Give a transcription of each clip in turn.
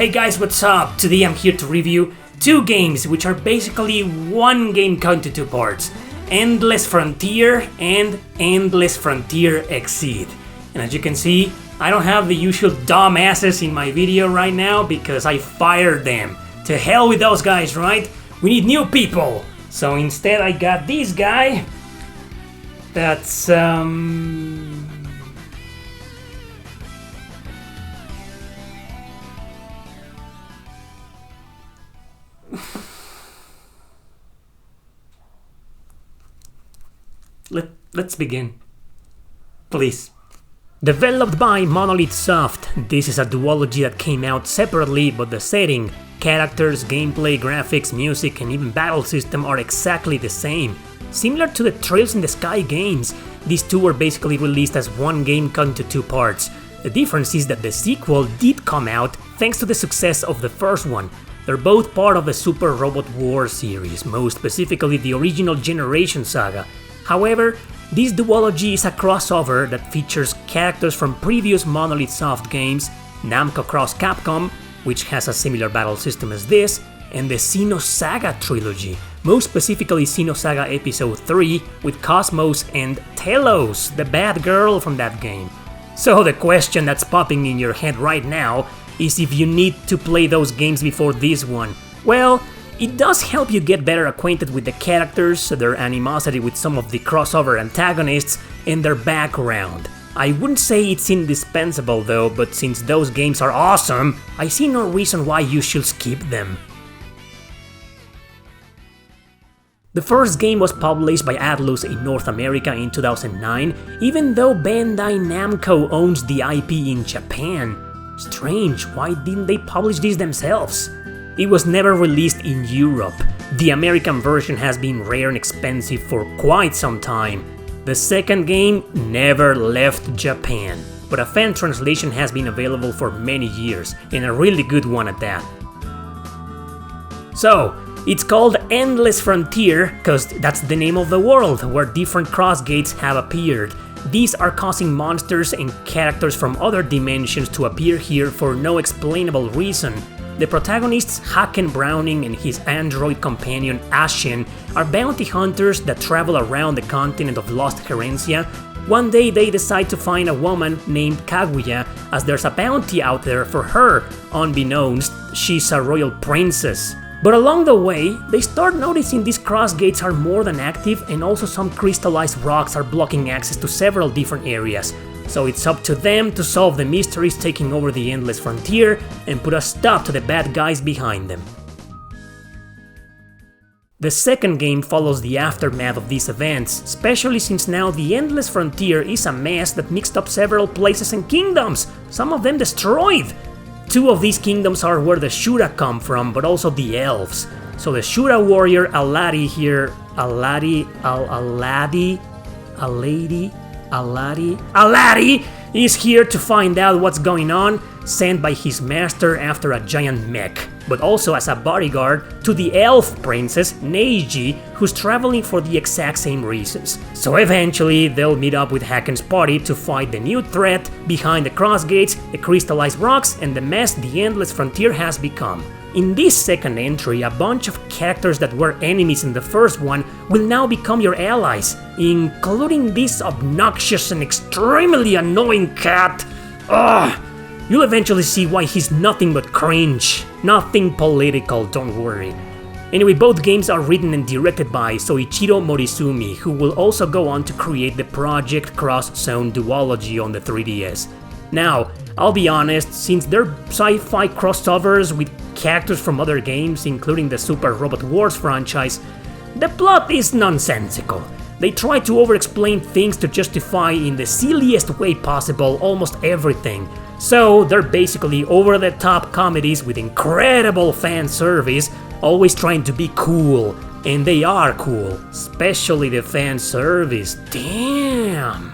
Hey guys, what's up? Today I'm here to review two games which are basically one game cut into two parts. Endless Frontier and Endless Frontier Exceed. And as you can see, I don't have the usual dumbasses in my video right now because I fired them. To hell with those guys, right? We need new people! So instead I got this guy. That's Let's begin. Please. Developed by Monolith Soft, this is a duology that came out separately, but the setting, characters, gameplay, graphics, music, and even battle system are exactly the same. Similar to the Trails in the Sky games, these two were basically released as one game cut into two parts. The difference is that the sequel did come out thanks to the success of the first one. They're both part of the Super Robot Wars series, most specifically the original Generation saga. However, this duology is a crossover that features characters from previous Monolith Soft games, Namco Cross Capcom, which has a similar battle system as this, and the Xenosaga trilogy, most specifically Xenosaga Episode 3 with Cosmos and Telos, the bad girl from that game. So the question that's popping in your head right now is if you need to play those games before this one. Well, it does help you get better acquainted with the characters, their animosity with some of the crossover antagonists, and their background. I wouldn't say it's indispensable though, but since those games are awesome, I see no reason why you should skip them. The first game was published by Atlus in North America in 2009, even though Bandai Namco owns the IP in Japan. Strange, why didn't they publish this themselves? It was never released in Europe. The American version has been rare and expensive for quite some time. The second game never left Japan, but a fan translation has been available for many years, and a really good one at that. So, it's called Endless Frontier because that's the name of the world where different crossgates have appeared. These are causing monsters and characters from other dimensions to appear here for no explainable reason. The protagonists, Haken Browning and his android companion Ashen, are bounty hunters that travel around the continent of Lost Herencia. One day they decide to find a woman named Kaguya, as there's a bounty out there for her. Unbeknownst, she's a royal princess. But along the way, they start noticing these crossgates are more than active, and also some crystallized rocks are blocking access to several different areas. So it's up to them to solve the mysteries taking over the Endless Frontier and put a stop to the bad guys behind them. The second game follows the aftermath of these events, especially since now the Endless Frontier is a mess that mixed up several places and kingdoms, some of them destroyed. Two of these kingdoms are where the Shura come from, but also the elves. So the Shura warrior Aladi here, Aladi is here to find out what's going on, sent by his master after a giant mech, but also as a bodyguard to the elf princess Neiji, who's traveling for the exact same reasons. So eventually they'll meet up with Haken's party to fight the new threat behind the crossgates, the crystallized rocks, and the mess the Endless Frontier has become. In this second entry, a bunch of characters that were enemies in the first one will now become your allies, including this obnoxious and extremely annoying cat. Ugh! You'll eventually see why he's nothing but cringe. Nothing political, don't worry. Anyway, both games are written and directed by Soichiro Morizumi, who will also go on to create the Project Cross Zone duology on the 3DS. Now, I'll be honest, since they're sci-fi crossovers with characters from other games, including the Super Robot Wars franchise, the plot is nonsensical. They try to over-explain things to justify in the silliest way possible almost everything. So they're basically over-the-top comedies with incredible fan service, always trying to be cool. And they are cool, especially the fan service. Damn!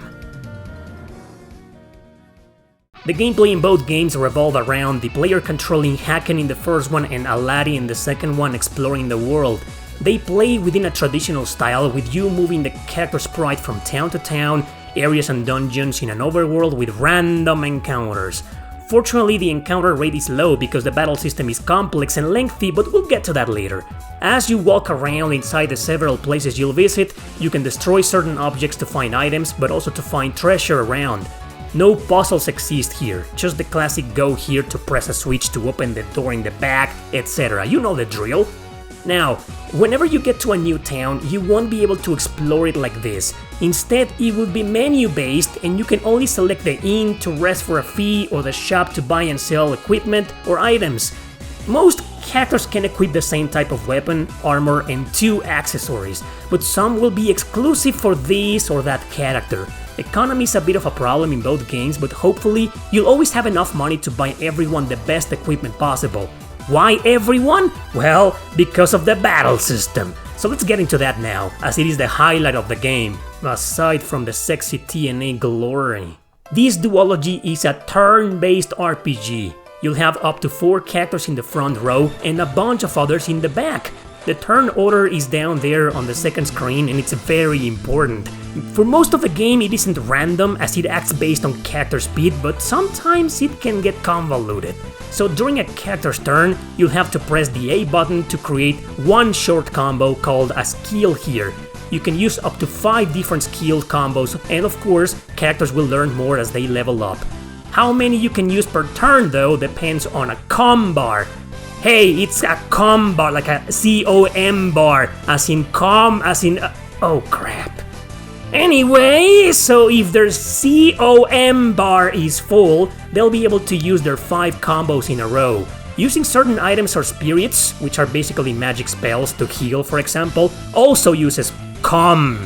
The gameplay in both games revolve around the player controlling Haken in the first one and Aladi in the second one exploring the world. They play within a traditional style, with you moving the character sprite from town to town, areas and dungeons in an overworld with random encounters. Fortunately, the encounter rate is low because the battle system is complex and lengthy, but we'll get to that later. As you walk around inside the several places you'll visit, you can destroy certain objects to find items, but also to find treasure around. No puzzles exist here, just the classic go here to press a switch to open the door in the back, etc. You know the drill. Now, whenever you get to a new town, you won't be able to explore it like this. Instead, it will be menu-based and you can only select the inn to rest for a fee or the shop to buy and sell equipment or items. Most characters can equip the same type of weapon, armor, and 2 accessories, but some will be exclusive for this or that character. Economy is a bit of a problem in both games, but hopefully you'll always have enough money to buy everyone the best equipment possible. Why everyone? Well, because of the battle system. So let's get into that now, as it is the highlight of the game, aside from the sexy TNA glory. This duology is a turn-based RPG. You'll have up to 4 characters in the front row and a bunch of others in the back. The turn order is down there on the second screen and it's very important. For most of the game it isn't random as it acts based on character speed, but sometimes it can get convoluted. So during a character's turn, you'll have to press the A button to create one short combo called a skill here. You can use up to 5 different skill combos, and of course, characters will learn more as they level up. How many you can use per turn though depends on a com bar. Hey, it's a com bar, like a COM bar, as in com, as in... oh crap. Anyway, so if their COM bar is full, they'll be able to use their 5 combos in a row. Using certain items or spirits, which are basically magic spells to heal for example, also uses COM.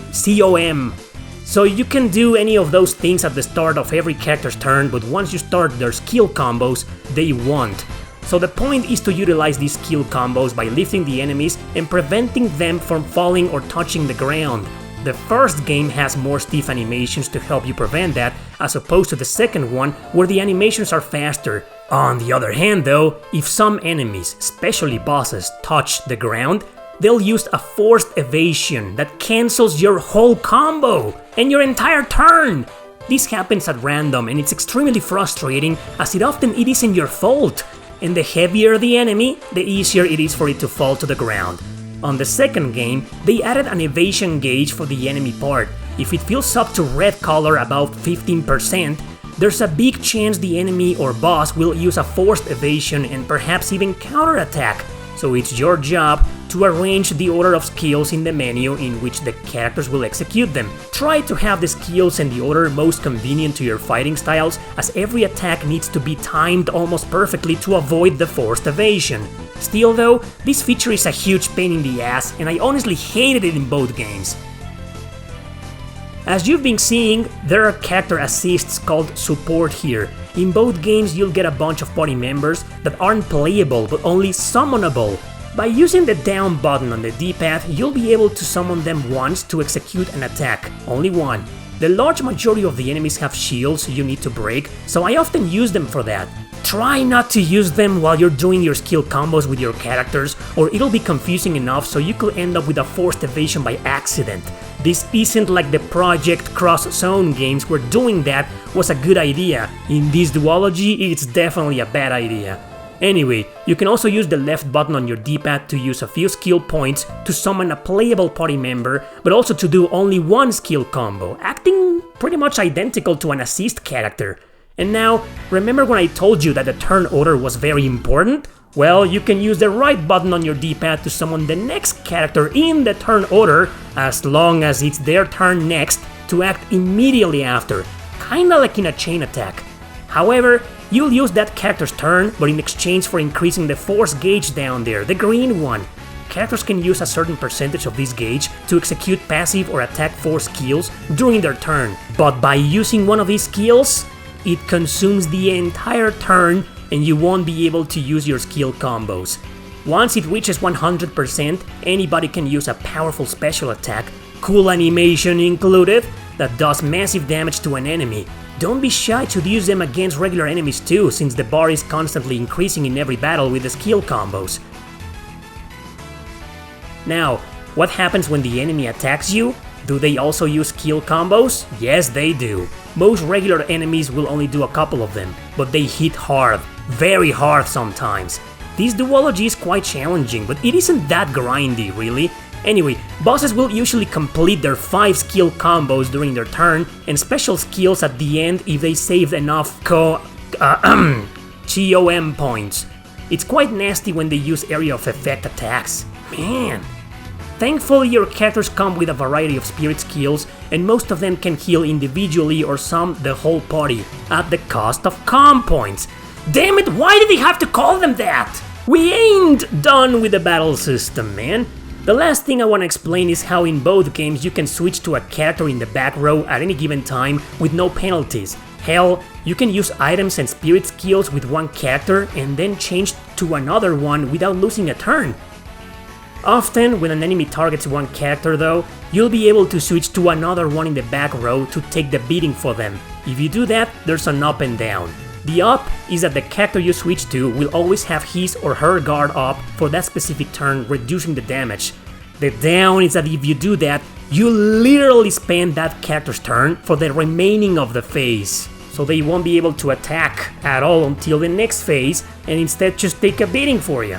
So you can do any of those things at the start of every character's turn, but once you start their skill combos, they won't. So the point is to utilize these skill combos by lifting the enemies and preventing them from falling or touching the ground. The first game has more stiff animations to help you prevent that, as opposed to the second one where the animations are faster. On the other hand though, if some enemies, especially bosses, touch the ground, they'll use a forced evasion that cancels your whole combo and your entire turn. This happens at random and it's extremely frustrating as it often isn't your fault. And the heavier the enemy, the easier it is for it to fall to the ground. On the second game, they added an evasion gauge for the enemy part. If it fills up to red color about 15%, there's a big chance the enemy or boss will use a forced evasion and perhaps even counterattack. So it's your job to arrange the order of skills in the menu in which the characters will execute them. Try to have the skills and the order most convenient to your fighting styles, as every attack needs to be timed almost perfectly to avoid the forced evasion. Still though, this feature is a huge pain in the ass and I honestly hated it in both games. As you've been seeing, there are character assists called support here. In both games you'll get a bunch of party members that aren't playable but only summonable. By using the down button on the D-pad, you'll be able to summon them once to execute an attack, only one. The large majority of the enemies have shields you need to break, so I often use them for that. Try not to use them while you're doing your skill combos with your characters, or it'll be confusing enough so you could end up with a forced evasion by accident. This isn't like the Project Cross Zone games where doing that was a good idea. In this duology, it's definitely a bad idea. Anyway, you can also use the left button on your D-pad to use a few skill points to summon a playable party member, but also to do only one skill combo, acting pretty much identical to an assist character. And now, remember when I told you that the turn order was very important? Well, you can use the right button on your D-pad to summon the next character in the turn order, as long as it's their turn next to act immediately after, kinda like in a chain attack. However, you'll use that character's turn, but in exchange for increasing the force gauge down there, the green one. Characters can use a certain percentage of this gauge to execute passive or attack force skills during their turn, but by using one of these skills, it consumes the entire turn and you won't be able to use your skill combos. Once it reaches 100%, anybody can use a powerful special attack, cool animation included, that does massive damage to an enemy. Don't be shy to use them against regular enemies too, since the bar is constantly increasing in every battle with the skill combos. Now, what happens when the enemy attacks you? Do they also use skill combos? Yes, they do. Most regular enemies will only do a couple of them, but they hit hard, very hard sometimes. This duology is quite challenging, but it isn't that grindy, really. Anyway, bosses will usually complete their 5 skill combos during their turn, and special skills at the end if they saved enough COM points. It's quite nasty when they use area of effect attacks. Man! Thankfully, your characters come with a variety of spirit skills, and most of them can heal individually or some the whole party, at the cost of COM points. Damn it, why did they have to call them that? We ain't done with the battle system, man. The last thing I want to explain is how in both games you can switch to a character in the back row at any given time with no penalties. Hell, you can use items and spirit skills with one character and then change to another one without losing a turn. Often, when an enemy targets one character though, you'll be able to switch to another one in the back row to take the beating for them. If you do that, there's an up and down. The up is that the character you switch to will always have his or her guard up for that specific turn, reducing the damage. The down is that if you do that, you literally spend that character's turn for the remaining of the phase. So they won't be able to attack at all until the next phase and instead just take a beating for you.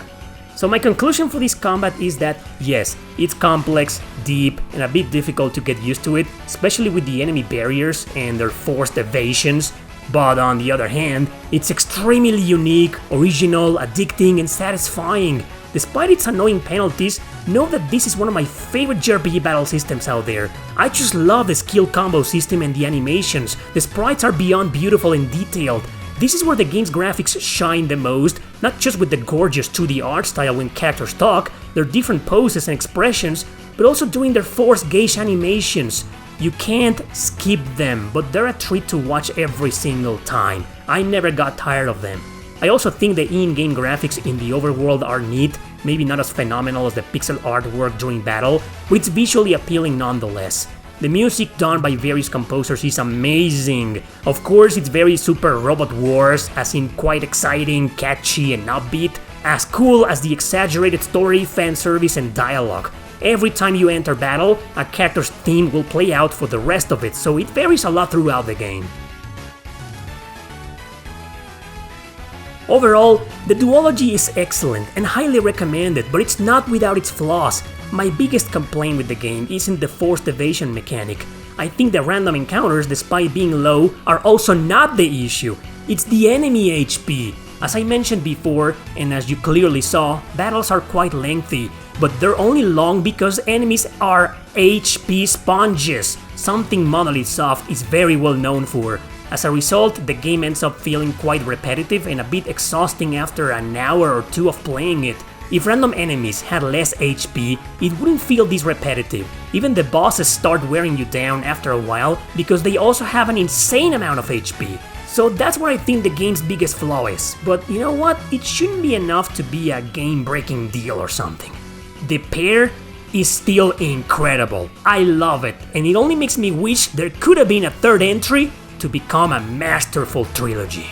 So my conclusion for this combat is that yes, it's complex, deep, and a bit difficult to get used to it, especially with the enemy barriers and their forced evasions, but on the other hand, it's extremely unique, original, addicting, and satisfying. Despite its annoying penalties, know that this is one of my favorite JRPG battle systems out there. I just love the skill combo system and the animations. The sprites are beyond beautiful and detailed. This is where the game's graphics shine the most, not just with the gorgeous 2D art style when characters talk, their different poses and expressions, but also doing their force gauge animations. You can't skip them, but they're a treat to watch every single time. I never got tired of them. I also think the in-game graphics in the overworld are neat, maybe not as phenomenal as the pixel artwork during battle, but it's visually appealing nonetheless. The music done by various composers is amazing. Of course, it's very Super Robot Wars, as in quite exciting, catchy, and upbeat, as cool as the exaggerated story, fan service, and dialogue. Every time you enter battle, a character's theme will play out for the rest of it, so it varies a lot throughout the game. Overall, the duology is excellent and highly recommended, but it's not without its flaws. My biggest complaint with the game isn't the forced evasion mechanic. I think the random encounters, despite being low, are also not the issue. It's the enemy HP. As I mentioned before, and as you clearly saw, battles are quite lengthy, but they're only long because enemies are HP sponges, something Monolith Soft is very well known for. As a result, the game ends up feeling quite repetitive and a bit exhausting after an hour or two of playing it. If random enemies had less HP, it wouldn't feel this repetitive. Even the bosses start wearing you down after a while because they also have an insane amount of HP. So that's where I think the game's biggest flaw is. But you know what? It shouldn't be enough to be a game-breaking deal or something. The pair is still incredible. I love it, and it only makes me wish there could have been a third entry to become a masterful trilogy.